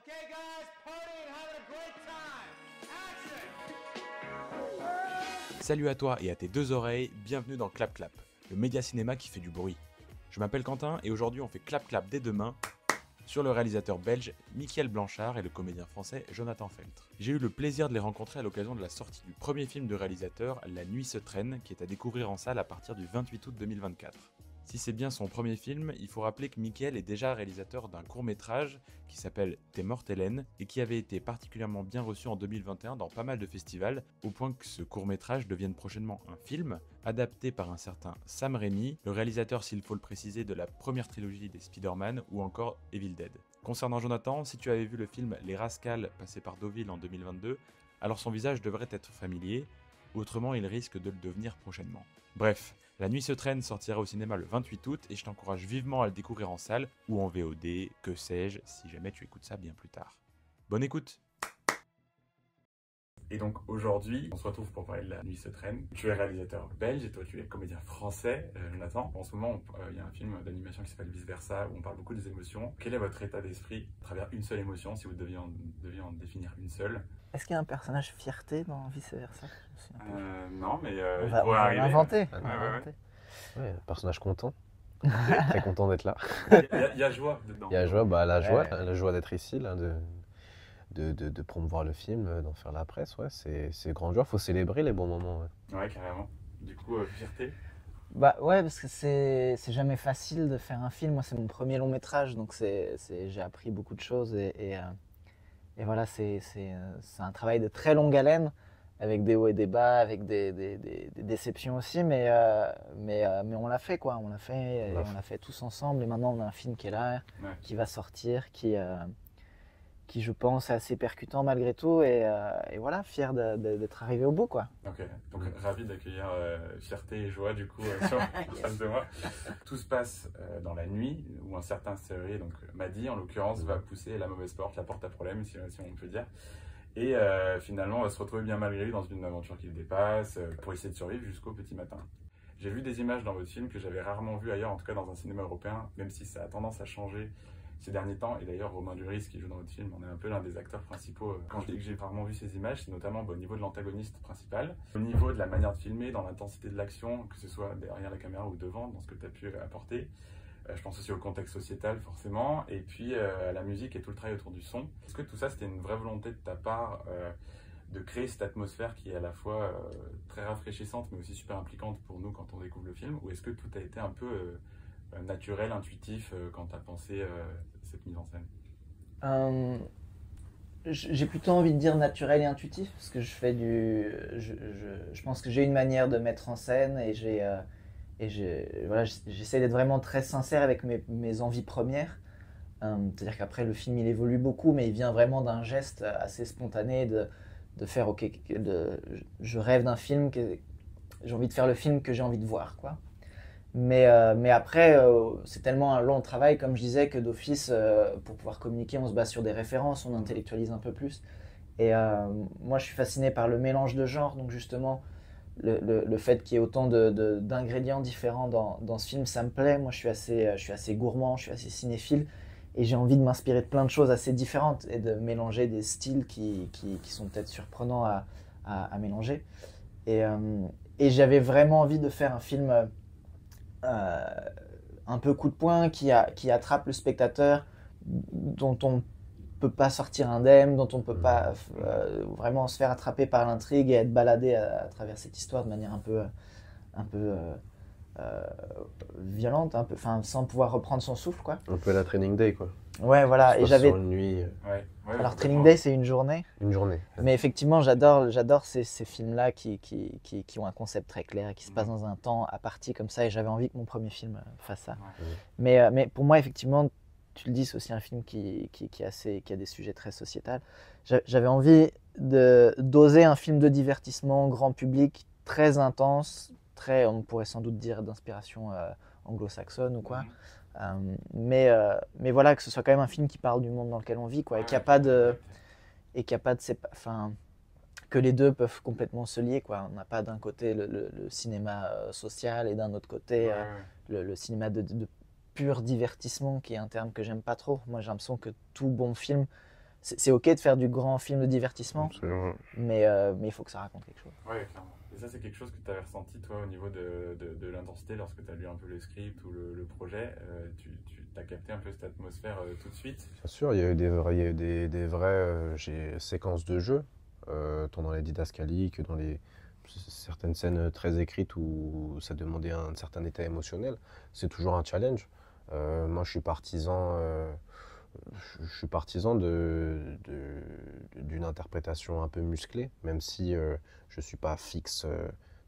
Okay, guys, party and having a great time. Action! Salut à toi et à tes deux oreilles, bienvenue dans Clap Clap, le média cinéma qui fait du bruit. Je m'appelle Quentin et aujourd'hui on fait Clap Clap dès demain sur le réalisateur belge Michiel Blanchard et le comédien français Jonathan Feltre. J'ai eu le plaisir de les rencontrer à l'occasion de la sortie du premier film du réalisateur, La Nuit se traîne, qui est à découvrir en salle à partir du 28 août 2024. Si c'est bien son premier film, il faut rappeler que Michiel est déjà réalisateur d'un court-métrage qui s'appelle T'es morte Hélène et qui avait été particulièrement bien reçu en 2021 dans pas mal de festivals, au point que ce court-métrage devienne prochainement un film, adapté par un certain Sam Raimi, le réalisateur, s'il faut le préciser, de la première trilogie des Spider-Man ou encore Evil Dead. Concernant Jonathan, si tu avais vu le film Les Rascals passé par Deauville en 2022, alors son visage devrait être familier, autrement il risque de le devenir prochainement. Bref, La Nuit se traîne sortira au cinéma le 28 août et je t'encourage vivement à le découvrir en salle ou en VOD, que sais-je, si jamais tu écoutes ça bien plus tard. Bonne écoute! Et donc aujourd'hui, on se retrouve pour parler de La Nuit se traîne. Tu es réalisateur belge et toi tu es comédien français, Jonathan. En ce moment, il y a un film d'animation qui s'appelle Vice Versa où on parle beaucoup des émotions. Quel est votre état d'esprit à travers une seule émotion, si vous deviez en définir une seule? Est-ce qu'il y a un personnage fierté dans Vice Versa? Non, mais On il va pourrait arriver. l'inventer. Ouais, personnage content. Très content d'être là. Il y a joie dedans. Il y a joie, la Ouais. joie d'être ici, là, de promouvoir le film, d'en faire la presse. Ouais, c'est grande joie. Il faut célébrer les bons moments. Ouais. Ouais, carrément. Du coup, fierté. Bah ouais, parce que c'est jamais facile de faire un film. Moi, c'est mon premier long métrage, donc j'ai appris beaucoup de choses et voilà, c'est un travail de très longue haleine, avec des hauts et des bas, avec des déceptions aussi, mais on l'a fait, quoi. On l'a fait, et on l'a fait tous ensemble, et maintenant on a un film qui est là, Ouais. qui va sortir, qui je pense est assez percutant malgré tout, et voilà, fier d'être arrivé au bout, quoi. Ok, donc ravi d'accueillir fierté et joie du coup sur face de moi. Tout se passe dans la nuit où un certain serrurier, donc Madi en l'occurrence, va pousser la mauvaise porte, la porte à problème si on peut dire. Et finalement on va se retrouver bien malgré lui dans une aventure qui le dépasse pour essayer de survivre jusqu'au petit matin. J'ai vu des images dans votre film que j'avais rarement vues ailleurs, en tout cas dans un cinéma européen, même si ça a tendance à changer ces derniers temps. Et d'ailleurs, Romain Duris, qui joue dans votre film, on est un peu l'un des acteurs principaux. Quand je dis que j'ai rarement vu ces images, c'est notamment au niveau de l'antagoniste principal, au niveau de la manière de filmer, dans l'intensité de l'action, que ce soit derrière la caméra ou devant, dans ce que tu as pu apporter. Je pense aussi au contexte sociétal, forcément, et puis à la musique et tout le travail autour du son. Est-ce que tout ça, c'était une vraie volonté de ta part de créer cette atmosphère qui est à la fois très rafraîchissante, mais aussi super impliquante pour nous quand on découvre le film, ou est-ce que tout a été un peu naturel, intuitif quand tu as pensé cette mise en scène? J'ai plutôt envie de dire naturel et intuitif, parce que je pense que j'ai une manière de mettre en scène, et voilà, j'essaie d'être vraiment très sincère avec mes envies premières. C'est-à-dire qu'après, le film il évolue beaucoup, mais il vient vraiment d'un geste assez spontané de faire ok, je rêve d'un film, j'ai envie de faire le film que j'ai envie de voir, quoi. Mais après, c'est tellement un long travail, comme je disais, que d'office, pour pouvoir communiquer, on se base sur des références, on intellectualise un peu plus. Et moi, je suis fasciné par le mélange de genres, donc justement, le fait qu'il y ait autant d'ingrédients différents dans ce film, ça me plaît. Moi, je suis assez gourmand, je suis assez cinéphile, et j'ai envie de m'inspirer de plein de choses assez différentes et de mélanger des styles qui sont peut-être surprenants à mélanger. Et j'avais vraiment envie de faire un film un peu coup de poing, qui attrape le spectateur, dont on peut pas sortir indemne, dont on peut pas vraiment se faire attraper par l'intrigue et être baladé à travers cette histoire de manière un peu violente, un peu, enfin, sans pouvoir reprendre son souffle, quoi. Un peu à la Training Day, quoi. Ouais, voilà. Et j'avais. Sur une nuit, Alors, Training Day, c'est une journée. une journée. Mais effectivement, j'adore ces films-là qui ont un concept très clair et qui se passent dans un temps à partie comme ça. Et j'avais envie que mon premier film fasse ça. Mais pour moi, effectivement, tu le dis, c'est aussi un film qui a des sujets très sociétals. J'avais envie d'oser un film de divertissement grand public, très intense, on pourrait sans doute dire d'inspiration anglo-saxonne ou quoi. Mais voilà, que ce soit quand même un film qui parle du monde dans lequel on vit, quoi, et qu'il n'y a pas de, enfin, que les deux peuvent complètement se lier, quoi. On n'a pas d'un côté le cinéma social et d'un autre côté le cinéma de pur divertissement, qui est un terme que j'aime pas trop. Moi, j'ai l'impression que tout bon film c'est ok de faire du grand film de divertissement, Absolument. mais il faut que ça raconte quelque chose. Ouais, clairement. Et ça, c'est quelque chose que tu avais ressenti, toi, au niveau de l'intensité, lorsque tu as lu un peu le script ou le projet. Tu as capté un peu cette atmosphère tout de suite. Bien sûr, il y a eu des vraies séquences de jeu, tant dans les didascalies que dans certaines scènes très écrites où ça demandait un certain état émotionnel. C'est toujours un challenge. Moi, je suis partisan d'une interprétation un peu musclée, même si je ne suis pas fixe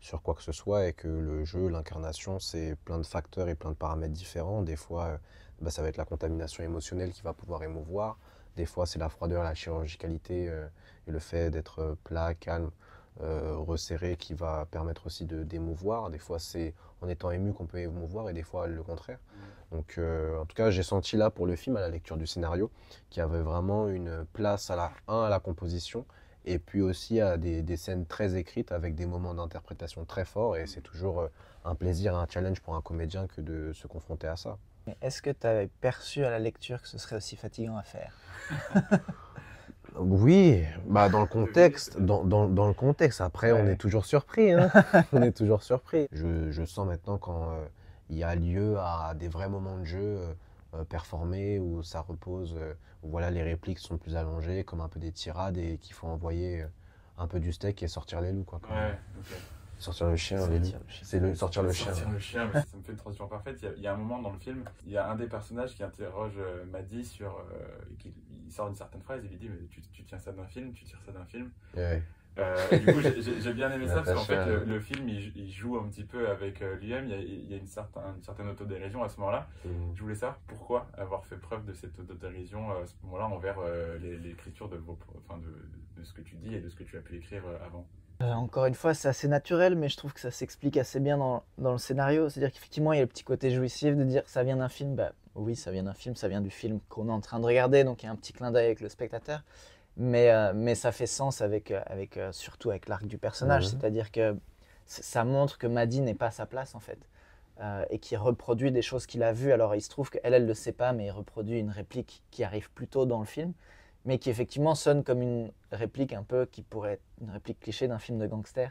sur quoi que ce soit et que le jeu, l'incarnation, c'est plein de facteurs et plein de paramètres différents. Des fois, ça va être la contamination émotionnelle qui va pouvoir émouvoir. Des fois, c'est la froideur, la chirurgicalité et le fait d'être plat, calme, resserré qui va permettre aussi d'émouvoir. Des fois, c'est en étant ému qu'on peut émouvoir et des fois le contraire. Donc, en tout cas, j'ai senti là pour le film, à la lecture du scénario, qu'il y avait vraiment une place à la composition et puis aussi à des scènes très écrites avec des moments d'interprétation très forts. Et c'est toujours un plaisir, un challenge pour un comédien que de se confronter à ça. Mais est-ce que tu avais perçu à la lecture que ce serait aussi fatigant à faire? Oui, dans le contexte, dans le contexte. Après, on Ouais. est toujours surpris, hein. On est toujours surpris. Je sens maintenant quand il y a lieu à des vrais moments de jeu performés où ça repose, où voilà, les répliques sont plus allongées, comme un peu des tirades et qu'il faut envoyer un peu du steak et sortir les loups, quoi. Ouais, ok. Sortir le chien, les loups. C'est sortir le chien. Sortir le chien, mais ça me fait une transition parfaite. Il y a un moment dans le film, il y a un des personnages qui interroge Maddy sur. Il sort une certaine phrase, il lui dit: mais tu tiens ça d'un film, tu tires ça d'un film. Ouais. Et du coup, j'ai bien aimé ça parce qu'en fait, Natacha. le film il joue un petit peu avec lui-même. Il y a une certaine autodérision à ce moment-là. Je voulais savoir pourquoi avoir fait preuve de cette autodérision à ce moment-là envers l'écriture de ce que tu dis et de ce que tu as pu écrire avant. Encore une fois, c'est assez naturel, mais je trouve que ça s'explique assez bien dans le scénario. C'est-à-dire qu'effectivement, il y a le petit côté jouissif de dire ça vient d'un film. Bah oui, ça vient d'un film, ça vient du film qu'on est en train de regarder, donc il y a un petit clin d'œil avec le spectateur. Mais ça fait sens surtout avec l'arc du personnage. Mhm. C'est-à-dire que ça montre que Maddy n'est pas à sa place, en fait. Et qui reproduit des choses qu'il a vues. Alors il se trouve qu'elle le sait pas, mais il reproduit une réplique qui arrive plus tôt dans le film, mais qui effectivement sonne comme une réplique un peu qui pourrait être une réplique cliché d'un film de gangster.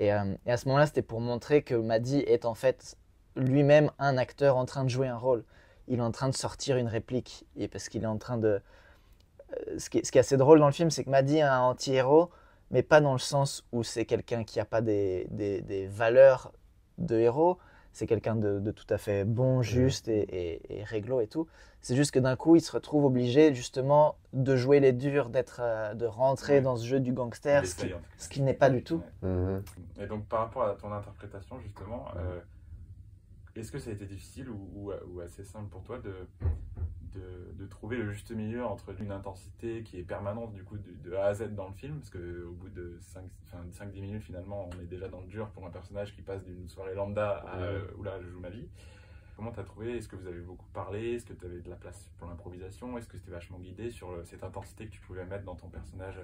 Et à ce moment-là, c'était pour montrer que Maddy est en fait lui-même un acteur en train de jouer un rôle. Il est en train de sortir une réplique, et parce qu'il est en train de... Ce qui est assez drôle dans le film, c'est que Maddy est un anti-héros, mais pas dans le sens où c'est quelqu'un qui n'a pas des valeurs de héros. C'est quelqu'un de tout à fait bon, juste et réglo et tout. C'est juste que d'un coup, il se retrouve obligé justement de jouer les durs, de rentrer Ouais. dans ce jeu du gangster, Il essaye, en tout cas. ce qui n'est pas du tout. Ouais. Mhm. Et donc, par rapport à ton interprétation, justement, est-ce que ça a été difficile ou assez simple pour toi de trouver le juste milieu entre une intensité qui est permanente du coup de A à Z dans le film, parce qu'au bout de 5-10 minutes, finalement, on est déjà dans le dur pour un personnage qui passe d'une soirée lambda à oula, je joue ma vie. Comment tu as trouvé? Est-ce que vous avez beaucoup parlé? Est-ce que tu avais de la place pour l'improvisation? Est-ce que c'était vachement guidé sur cette intensité que tu pouvais mettre dans ton personnage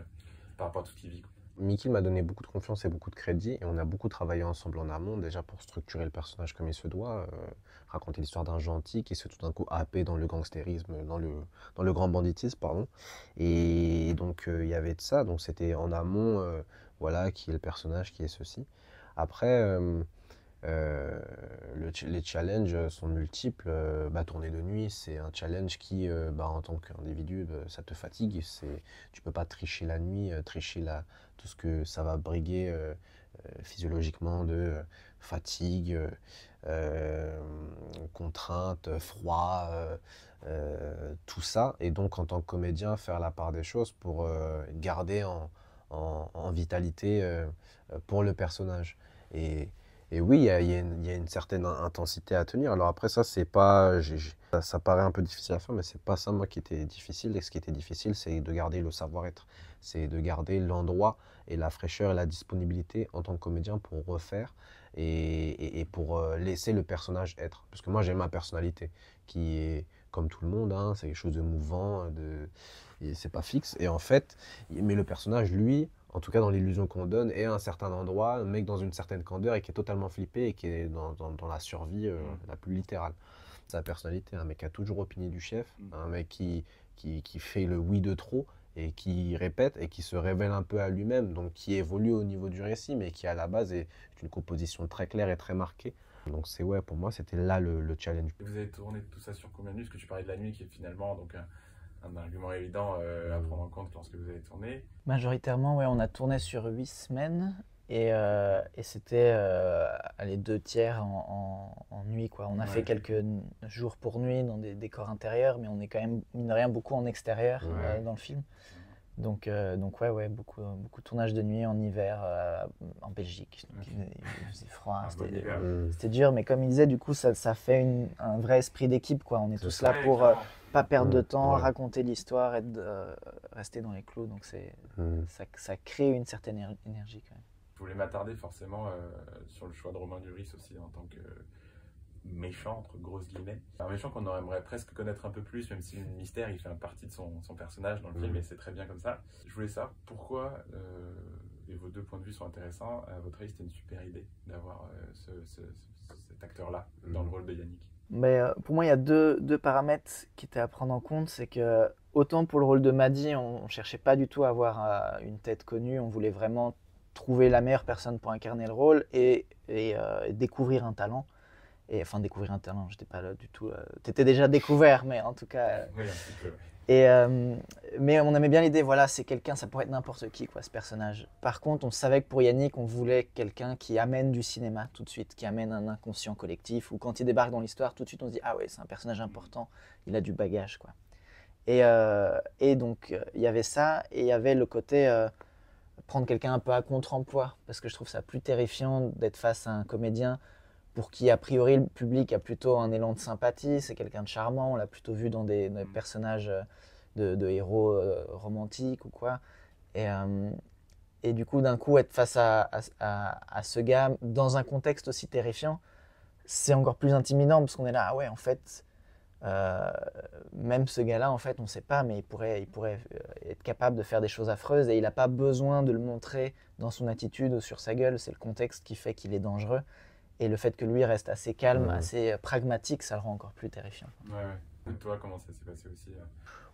par rapport à tout ce qu'il vit, quoi? Mickey m'a donné beaucoup de confiance et beaucoup de crédit et on a beaucoup travaillé ensemble en amont déjà pour structurer le personnage comme il se doit, raconter l'histoire d'un gentil qui se fait tout d'un coup happer dans le gangstérisme, dans le grand banditisme, pardon. Et donc il y avait de ça, donc c'était en amont, voilà, qui est le personnage, qui est ceci. Après, les challenges sont multiples. Tourner de nuit, c'est un challenge qui, en tant qu'individu, ça te fatigue. Tu peux pas tricher la nuit, tout ce que ça va briguer physiologiquement de fatigue, contrainte, froid, tout ça. Et donc, en tant que comédien, faire la part des choses pour garder en vitalité pour le personnage. Et oui, il y a une certaine intensité à tenir. Alors après, ça, c'est pas, ça paraît un peu difficile à faire, mais c'est pas ça, moi, qui était difficile. Et ce qui était difficile, c'est de garder le savoir-être. C'est de garder l'endroit et la fraîcheur et la disponibilité en tant que comédien pour refaire et pour laisser le personnage être. Parce que moi, j'ai ma personnalité qui est comme tout le monde, hein, c'est quelque chose de mouvant, et c'est pas fixe. Et en fait, mais le personnage, lui, en tout cas dans l'illusion qu'on donne, est à un certain endroit, un mec dans une certaine candeur et qui est totalement flippé et qui est dans la survie la plus littérale. Sa personnalité, un mec qui a toujours opinion du chef, un mec qui qui fait le oui de trop et qui répète et qui se révèle un peu à lui-même, donc qui évolue au niveau du récit, mais qui à la base est une composition très claire et très marquée. Donc c'est ouais, pour moi, c'était là le challenge. Vous avez tourné tout ça sur combien de nuits? Parce que tu parlais de la nuit qui est finalement donc un argument évident à prendre en compte lorsque vous avez tourné. Majoritairement, ouais, on a tourné sur 8 semaines et c'était les 2 tiers en nuit, quoi. On a fait quelques jours pour nuit dans des décors intérieurs, mais on est quand même, mine de rien, beaucoup en extérieur dans le film. Donc ouais, beaucoup de tournage de nuit en hiver en Belgique. Donc, il faisait froid, c'était dur, mais comme il disait, du coup, ça fait un vrai esprit d'équipe, quoi. On est tous là pour pas perdre de temps, raconter l'histoire et rester dans les clous. Donc ça crée une certaine énergie, quand même. Je voulais m'attarder forcément sur le choix de Romain Duris aussi en tant que méchant, entre grosses guillemets. Un méchant qu'on aimerait presque connaître un peu plus, même si le mystère, il fait partie de son personnage dans le film, et c'est très bien comme ça. Je voulais savoir pourquoi, et vos 2 points de vue sont intéressants, à votre avis, c'était une super idée d'avoir cet acteur-là dans le rôle de Yannick. Mais pour moi, il y a deux paramètres qui étaient à prendre en compte. C'est que, autant pour le rôle de Maddy, on ne cherchait pas du tout à avoir une tête connue, on voulait vraiment trouver la meilleure personne pour incarner le rôle et découvrir un talent. Enfin, découvrir un talent, j'étais pas là du tout. T'étais déjà découvert, mais en tout cas. Oui, un petit peu. Mais on aimait bien l'idée, voilà, c'est quelqu'un, ça pourrait être n'importe qui, quoi, ce personnage. Par contre, on savait que pour Yannick, on voulait quelqu'un qui amène du cinéma tout de suite, qui amène un inconscient collectif, où quand il débarque dans l'histoire, tout de suite on se dit, ah ouais, c'est un personnage important, il a du bagage, quoi. Et donc, il y avait ça, et il y avait le côté prendre quelqu'un un peu à contre-emploi, parce que je trouve ça plus terrifiant d'être face à un comédien pour qui, a priori, le public a plutôt un élan de sympathie. C'est quelqu'un de charmant, on l'a plutôt vu dans des personnages de héros romantiques ou quoi. Et du coup, d'un coup, être face à ce gars, dans un contexte aussi terrifiant, c'est encore plus intimidant, parce qu'on est là, ah ouais, en fait, même ce gars-là, en fait, on ne sait pas, mais il pourrait être capable de faire des choses affreuses, et il n'a pas besoin de le montrer dans son attitude ou sur sa gueule. C'est le contexte qui fait qu'il est dangereux. Et le fait que lui reste assez calme, assez pragmatique, ça le rend encore plus terrifiant. Ouais. Et toi, comment ça s'est passé aussi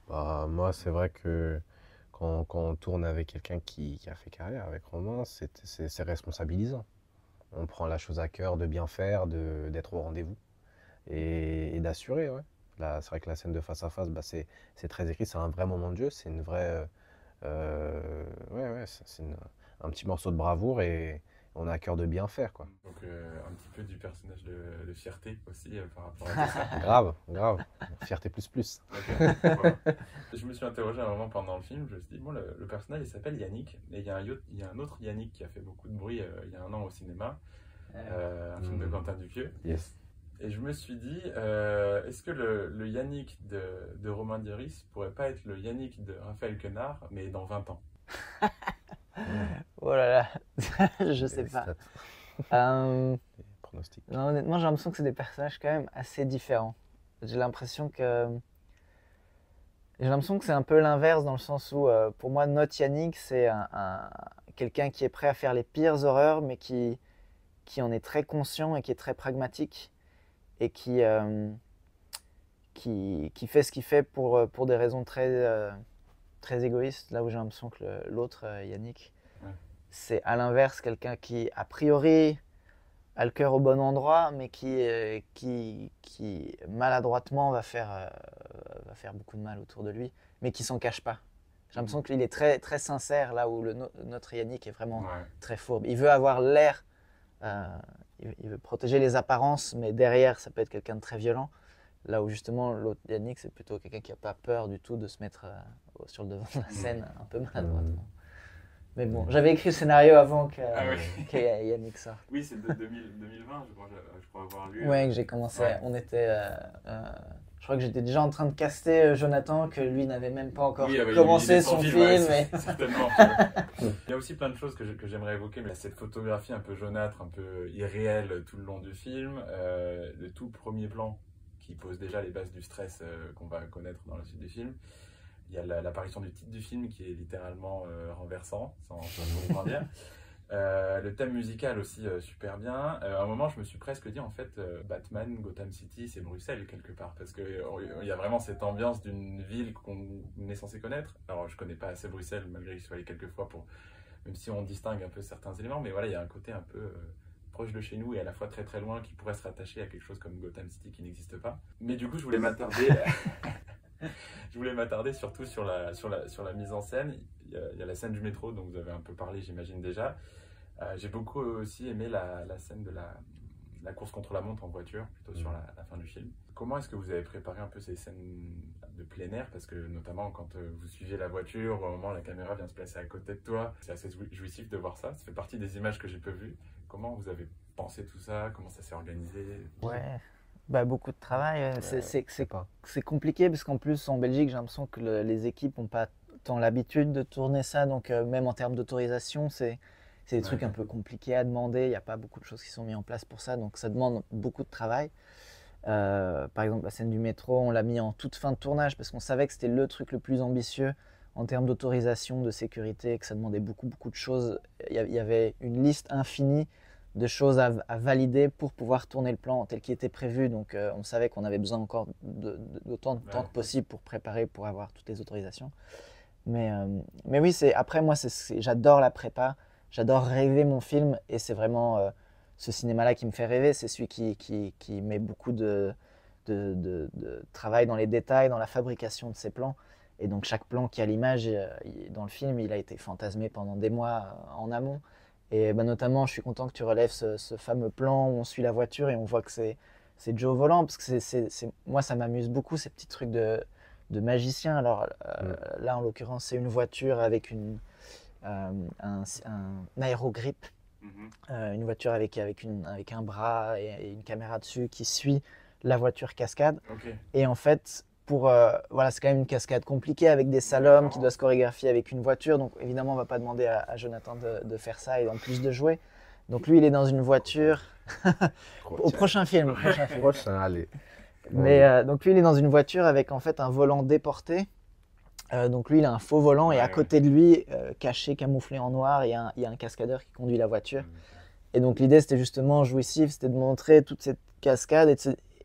Moi, c'est vrai que quand on tourne avec quelqu'un qui a fait carrière avec Romain, c'est responsabilisant. On prend la chose à cœur de bien faire, d'être au rendez-vous et d'assurer. Ouais. Là, c'est vrai que la scène de face à face, c'est très écrit, c'est un vrai moment de jeu, c'est une vraie, c'est un petit morceau de bravoure et on a à cœur de bien faire, quoi. Donc un petit peu du personnage de fierté aussi par rapport à ça. Grave. Fierté plus. Okay, voilà. Je me suis interrogé à un moment pendant le film, je me suis dit, bon, le personnage il s'appelle Yannick, et il y a un autre Yannick qui a fait beaucoup de bruit il y a 1 an au cinéma, un film de Quentin Dupieux. Yes. Et je me suis dit, est-ce que le Yannick de Romain Duris pourrait pas être le Yannick de Raphaël Quenard, mais dans 20 ans? Oh là là, je sais pas. Pronostic. Non, honnêtement, j'ai l'impression que c'est des personnages quand même assez différents. J'ai l'impression que c'est un peu l'inverse, dans le sens où, pour moi, notre Yannick, c'est quelqu'un qui est prêt à faire les pires horreurs, mais qui en est très conscient et qui est très pragmatique, et qui fait ce qu'il fait pour des raisons très égoïstes, là où j'ai l'impression que l'autre, Yannick, c'est à l'inverse quelqu'un qui, a priori, a le cœur au bon endroit, mais qui maladroitement va faire beaucoup de mal autour de lui, mais qui s'en cache pas. J'ai l'impression qu'il est très, très sincère, là où notre Yannick est vraiment très fourbe. Il veut avoir l'air, il veut protéger les apparences, mais derrière, ça peut être quelqu'un de très violent. Là où justement, l'autre Yannick, c'est plutôt quelqu'un qui n'a pas peur du tout de se mettre sur le devant de la scène, un peu maladroitement. Mais bon, j'avais écrit le scénario avant que Yannick sorte. Oui, c'est de 2020, je crois avoir lu. Ouais, que j'ai commencé. On était. Je crois que j'étais déjà en train de caster Jonathan, que lui n'avait même pas encore commencé son film. Certainement. Il y a aussi plein de choses que j'aimerais évoquer, mais cette photographie un peu jaunâtre, un peu irréelle tout le long du film, le tout premier plan qui pose déjà les bases du stress qu'on va connaître dans la suite du film. Il y a l'apparition du titre du film qui est littéralement renversant, sans trop dire. Le thème musical aussi super bien. À un moment, je me suis presque dit en fait, Batman, Gotham City, c'est Bruxelles quelque part, parce que il y a vraiment cette ambiance d'une ville qu'on est censé connaître. Alors, je connais pas assez Bruxelles, malgré que je suis allé quelques fois même si on distingue un peu certains éléments, mais voilà, il y a un côté un peu proche de chez nous et à la fois très très loin qui pourrait se rattacher à quelque chose comme Gotham City qui n'existe pas. Mais du coup, je voulais m'attarder. Je voulais m'attarder surtout sur la mise en scène. Il y a la scène du métro dont vous avez un peu parlé, j'imagine déjà. J'ai beaucoup aussi aimé la scène de la course contre la montre en voiture, plutôt sur la fin du film. Comment est-ce que vous avez préparé un peu ces scènes de plein air? Parce que notamment quand vous suivez la voiture, au moment où la caméra vient se placer à côté de toi, c'est assez jouissif de voir ça. Ça fait partie des images que j'ai peu vues. Comment vous avez pensé tout ça? Comment ça s'est organisé? Ouais, bah, beaucoup de travail. C'est compliqué parce qu'en plus, en Belgique, j'ai l'impression que les équipes n'ont pas tant l'habitude de tourner ça. Donc, même en termes d'autorisation, c'est des trucs un peu compliqués à demander. Il n'y a pas beaucoup de choses qui sont mises en place pour ça. Donc, ça demande beaucoup de travail. Par exemple, la scène du métro, on l'a mis en toute fin de tournage parce qu'on savait que c'était le truc le plus ambitieux en termes d'autorisation, de sécurité, que ça demandait beaucoup de choses. Il y avait une liste infinie de choses à valider pour pouvoir tourner le plan tel qu'il était prévu. Donc on savait qu'on avait besoin encore d'autant de temps que possible pour préparer, pour avoir toutes les autorisations. Mais oui, après moi, j'adore la prépa, j'adore rêver mon film et c'est vraiment ce cinéma-là qui me fait rêver. C'est celui qui met beaucoup de travail dans les détails, dans la fabrication de ses plans. Et donc chaque plan qui est à l'image dans le film, il a été fantasmé pendant des mois en amont. Et notamment, je suis content que tu relèves ce fameux plan où on suit la voiture et on voit que c'est Joe au volant, parce que moi, ça m'amuse beaucoup, ces petits trucs de magicien. Alors là, en l'occurrence, c'est une voiture avec un aérogrip, une voiture avec un bras et une caméra dessus qui suit la voiture cascade. Okay. Et en fait, voilà, c'est quand même une cascade compliquée avec des salommes qui doivent se chorégraphier avec une voiture. Donc évidemment, on ne va pas demander à Jonathan de faire ça et en plus de jouer. Donc lui, il est dans une voiture au prochain film. Allez. Mais donc lui, il est dans une voiture avec en fait un volant déporté. Donc lui, il a un faux volant et à côté de lui, caché, camouflé en noir, il y a un cascadeur qui conduit la voiture. Et donc l'idée, c'était justement jouissif, c'était de montrer toute cette cascade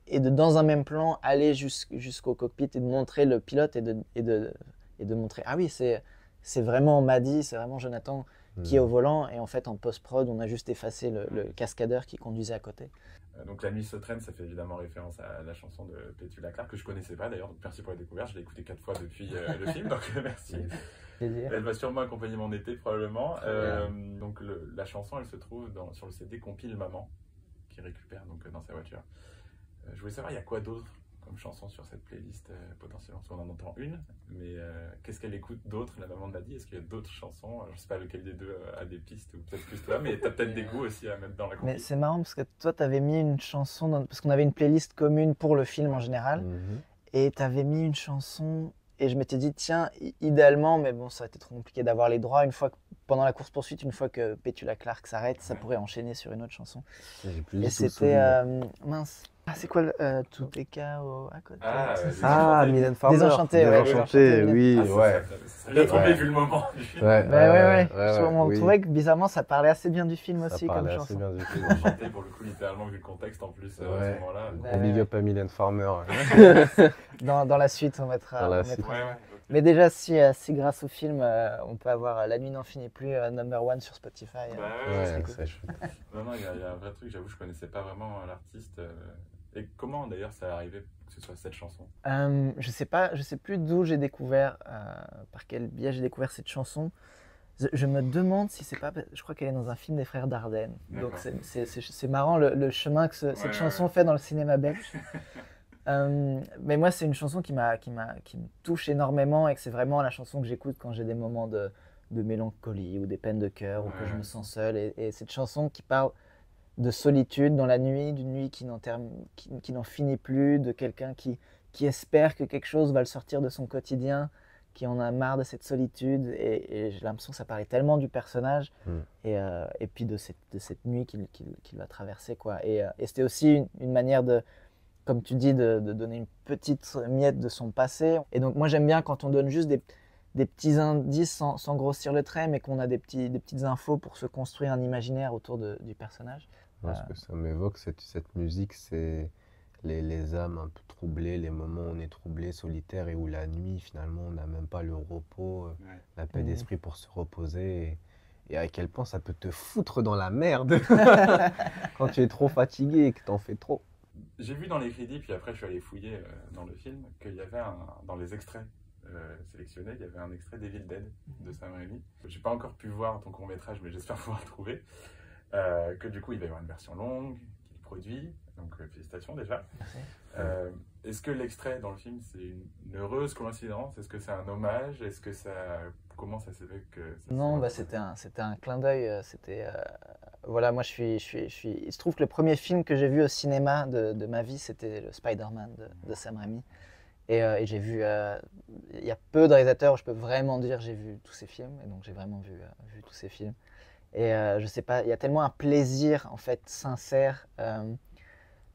et dans un même plan, aller jusqu'au cockpit et de montrer le pilote et de montrer, ah oui, c'est vraiment Maddy, c'est vraiment Jonathan qui est au volant. Et en fait, en post-prod, on a juste effacé le cascadeur qui conduisait à côté. Donc La nuit se traîne, ça fait évidemment référence à la chanson de Petula Clark, que je connaissais pas d'ailleurs, donc merci pour la découverte, je l'ai écoutée 4 fois depuis le film, donc merci. Plaisir. Elle va sûrement accompagner mon été probablement. Donc la chanson, elle se trouve sur le CD Compile Maman, qui récupère donc dans sa voiture. Je voulais savoir, il y a quoi d'autre comme chanson sur cette playlist potentiellement? Parce qu'on en entend une, mais qu'est-ce qu'elle écoute d'autre, la maman de Maddy? Est-ce qu'il y a d'autres chansons? Alors, je ne sais pas lequel des deux a des pistes, ou peut-être plus toi, mais tu as peut-être des goûts aussi à mettre dans la compil. Mais c'est marrant parce que toi, tu avais mis une chanson, parce qu'on avait une playlist commune pour le film en général, et tu avais mis une chanson, et je m'étais dit, tiens, idéalement, mais bon, ça a été trop compliqué d'avoir les droits, pendant la course-poursuite, une fois que Petula Clark s'arrête, ça pourrait enchaîner sur une autre chanson. Et c'était, mince. Ah, c'est quoi Tout est chaos à côté? Mylène Farmer. Désenchanté, ouais. Désenchanté, oui, ouais. Ça l'a tombé vu le moment du film. Ouais. On trouvait que bizarrement, ça parlait assez bien du film aussi comme chanson. Ça parlait assez bien du film. Désenchanté pour le coup, littéralement, vu le contexte en plus à ce moment-là. Gros big up à Mylène Farmer. Dans la suite, on mettra. Ouais. Mais déjà, si grâce au film, on peut avoir La nuit n'en finit plus, number one sur Spotify. C'est chouette. Non, il y a un vrai truc, j'avoue, je connaissais pas vraiment l'artiste. Et comment d'ailleurs ça est arrivé que ce soit cette chanson? Je sais plus d'où j'ai découvert, par quel biais j'ai découvert cette chanson. Je me demande si c'est pas, je crois qu'elle est dans un film des frères Dardenne. Donc c'est marrant le chemin que cette chanson fait dans le cinéma belge. Mais moi, c'est une chanson qui me touche énormément et que c'est vraiment la chanson que j'écoute quand j'ai des moments de mélancolie ou des peines de cœur ou que je me sens seul. Et cette chanson qui parle de solitude dans la nuit, d'une nuit qui n'en finit plus, de quelqu'un qui espère que quelque chose va le sortir de son quotidien, qui en a marre de cette solitude. Et j'ai l'impression que ça parlait tellement du personnage et puis de cette nuit qu'il va traverser, quoi. Et c'était aussi une manière de, comme tu dis, de donner une petite miette de son passé. Et donc moi j'aime bien quand on donne juste des petits indices sans grossir le trait, mais qu'on a des petites infos pour se construire un imaginaire autour du personnage. Moi, ce que ça m'évoque, cette musique, c'est les âmes un peu troublées, les moments où on est troublé, solitaire et où la nuit, finalement, on n'a même pas le repos, la paix d'esprit pour se reposer. Et à quel point ça peut te foutre dans la merde quand tu es trop fatigué et que tu en fais trop. J'ai vu dans les crédits, puis après je suis allé fouiller dans le film, qu'il y avait dans les extraits sélectionnés, il y avait un extrait d'Evil Dead de Sam Raimi. J'ai pas encore pu voir ton court-métrage, mais j'espère pouvoir le trouver. Que du coup, il va y avoir une version longue qu'il produit, donc félicitations déjà. Est-ce que l'extrait dans le film, c'est une heureuse coïncidence? Est-ce que c'est un hommage? Est-ce que ça... Comment ça s'est fait que... Non, c'était un clin d'œil. Voilà, moi il se trouve que le premier film que j'ai vu au cinéma de ma vie, c'était le Spider-Man de Sam Raimi. Et j'ai vu, il y a peu de réalisateurs où je peux vraiment dire j'ai vu tous ces films, et donc j'ai vraiment vu tous ces films. Et je sais pas, il y a tellement un plaisir en fait sincère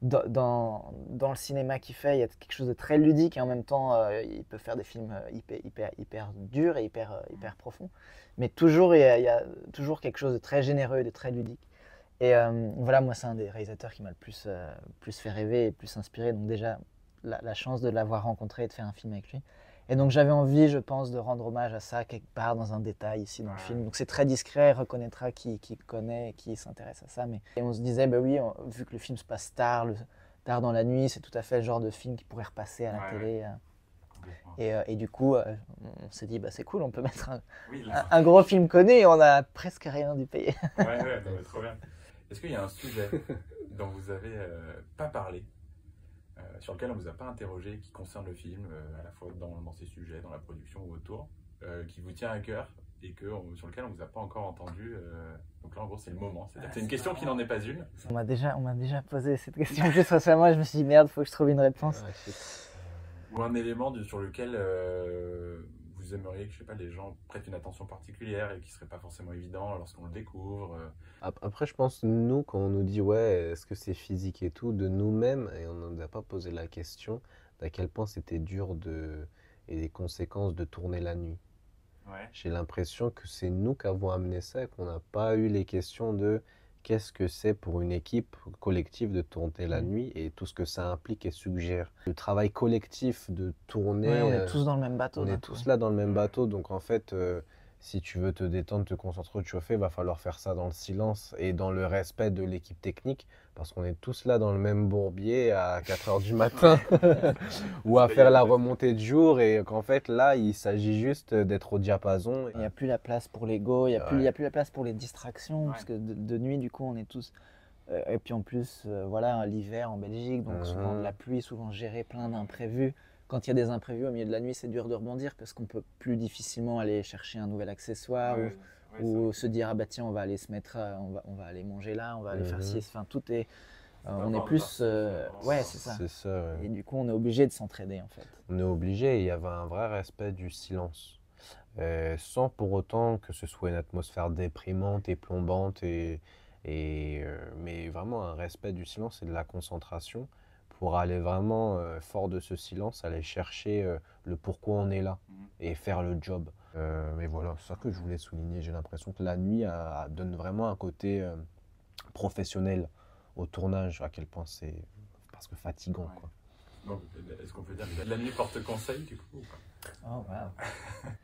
dans le cinéma qu'il fait. Il y a quelque chose de très ludique et en même temps il peut faire des films hyper durs et hyper profonds. Mais toujours il y a toujours quelque chose de très généreux et de très ludique. Et voilà, moi c'est un des réalisateurs qui m'a le plus fait rêver et le plus inspiré. Donc déjà la chance de l'avoir rencontré et de faire un film avec lui. Et donc j'avais envie, je pense, de rendre hommage à ça quelque part dans un détail ici dans le film. Donc c'est très discret, il reconnaîtra qui connaît, qui s'intéresse à ça. Et on se disait, bah oui, vu que le film se passe tard dans la nuit, c'est tout à fait le genre de film qui pourrait repasser à la télé. Et du coup, on s'est dit, bah c'est cool, on peut mettre un gros film connu et on a presque rien dû payer. Ouais, trop bien. Est-ce qu'il y a un sujet dont vous n'avez pas parlé, sur lequel on ne vous a pas interrogé, qui concerne le film, à la fois dans ses sujets, dans la production ou autour, qui vous tient à cœur et sur lequel on ne vous a pas encore entendu? Donc là, en gros, c'est le moment. C'est une question qui n'en est pas une. On m'a déjà posé cette question juste récemment. Je me suis dit, merde, il faut que je trouve une réponse. Ou un élément sur lequel vous aimeriez que, je sais pas, les gens prêtent une attention particulière et qui ne serait pas forcément évident lorsqu'on le découvre. Après, je pense, nous, quand on nous dit, ouais, est-ce que c'est physique et tout, de nous-mêmes, et on ne nous a pas posé la question d'à quel point c'était dur et les conséquences de tourner la nuit. Ouais. J'ai l'impression que c'est nous qui avons amené ça et qu'on n'a pas eu les questions de qu'est-ce que c'est pour une équipe collective de tourner la nuit et tout ce que ça implique et suggère. Le travail collectif de tourner... Ouais, on est tous dans le même bateau. On est tous là dans le même bateau, donc en fait, si tu veux te détendre, te concentrer, te chauffer, il va falloir faire ça dans le silence et dans le respect de l'équipe technique, parce qu'on est tous là dans le même bourbier à 4h du matin, ou à faire la remontée de jour, et qu'en fait, là, il s'agit juste d'être au diapason. Il n'y a plus la place pour l'ego, il n'y a plus la place pour les distractions, parce que de nuit, du coup, on est tous... et puis en plus, voilà, l'hiver en Belgique, donc souvent de la pluie, souvent gérer plein d'imprévus. Quand il y a des imprévus au milieu de la nuit, c'est dur de rebondir parce qu'on peut plus difficilement aller chercher un nouvel accessoire ou se dire, ah bah tiens, on va aller se mettre, on va aller manger là, on va aller faire ci, enfin tout est... on est plus... ouais, c'est ça. C'est ça, ouais. Et du coup, on est obligé de s'entraider en fait. On est obligé, il y avait un vrai respect du silence. Sans pour autant que ce soit une atmosphère déprimante et plombante, mais vraiment un respect du silence et de la concentration pour aller vraiment, fort de ce silence, aller chercher le pourquoi on est là et faire le job. Mais voilà, c'est ça que je voulais souligner. J'ai l'impression que la nuit donne vraiment un côté professionnel au tournage, à quel point c'est presque fatigant. Quoi. Donc, est-ce qu'on peut dire que la nuit porte conseil du coup ou pas? Oh, wow.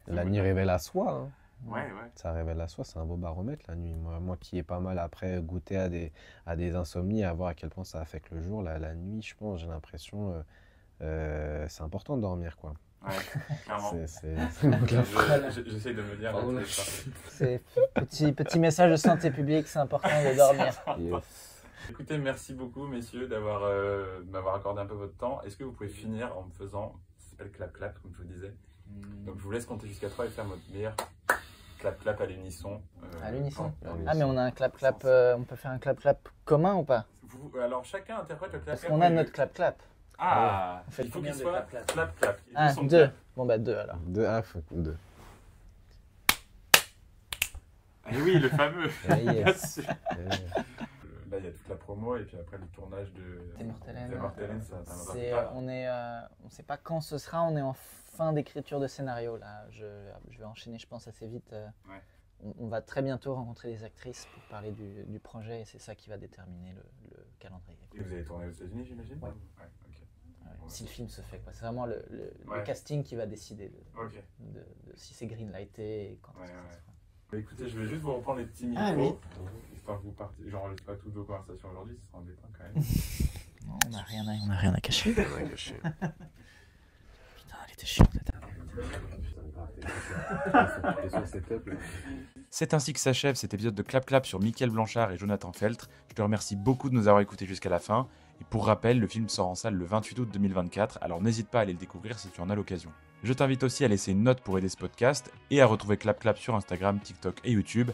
La nuit révèle à soi. Hein. Ouais. Ça révèle à soi, c'est un beau baromètre la nuit. Moi qui ai pas mal après goûté à des insomnies, à voir à quel point ça affecte le jour, la nuit, je pense, j'ai l'impression, c'est important de dormir, quoi. Ouais, clairement. J'essaie de me dire. C'est petit message de santé publique, c'est important de dormir. Yes. Écoutez, merci beaucoup messieurs m'avoir accordé un peu votre temps. Est-ce que vous pouvez finir en me faisant, ça s'appelle clap clap comme je vous disais. Donc je vous laisse compter jusqu'à 3 et faire votre meilleur clap clap à l'unisson. À l'unisson. Ah mais on a un clap clap, on peut faire un clap clap commun ou pas? Alors chacun interprète le clap clap. Parce qu'on a notre clap clap. Ah, on fait il faut qu'il de soit clap clap. 1, 2. Bon bah 2 alors. 2, 2. Et oui, le fameux. Yes. là, il y a toute la promo et puis après le tournage de T'es mortellen. ça t'en On sait pas quand ce sera, on est en fin d'écriture de scénario là. Je vais enchaîner, je pense, assez vite. Ouais. On va très bientôt rencontrer des actrices pour parler du projet et c'est ça qui va déterminer le calendrier. Et vous allez tourner aux États-Unis, j'imagine? Ouais. Ok. Ouais, Ouais. si le film se fait, quoi. C'est vraiment le Ouais. casting qui va décider Ok. de si c'est greenlighté et quand Ouais, est-ce que ouais. ça se fera. Bah, écoutez, je vais juste vous reprendre les petits micros. Ah oui. Histoire que vous partiez. J'enregistre pas toutes vos conversations aujourd'hui, ce sera embêtant quand même. Non, on n'a rien à cacher. caché. Putain, elle était chiante cette table. C'est ainsi que s'achève cet épisode de Clap Clap sur Mickaël Blanchard et Jonathan Feltre. Je te remercie beaucoup de nous avoir écoutés jusqu'à la fin. Et pour rappel, le film sort en salle le 28 août 2024, alors n'hésite pas à aller le découvrir si tu en as l'occasion. Je t'invite aussi à laisser une note pour aider ce podcast et à retrouver Clap Clap sur Instagram, TikTok et YouTube,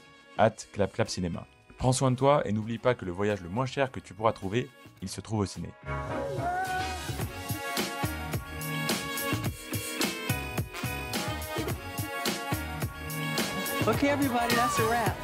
@ClapClapCinéma. Prends soin de toi et n'oublie pas que le voyage le moins cher que tu pourras trouver, il se trouve au ciné. Okay, everybody, that's a wrap.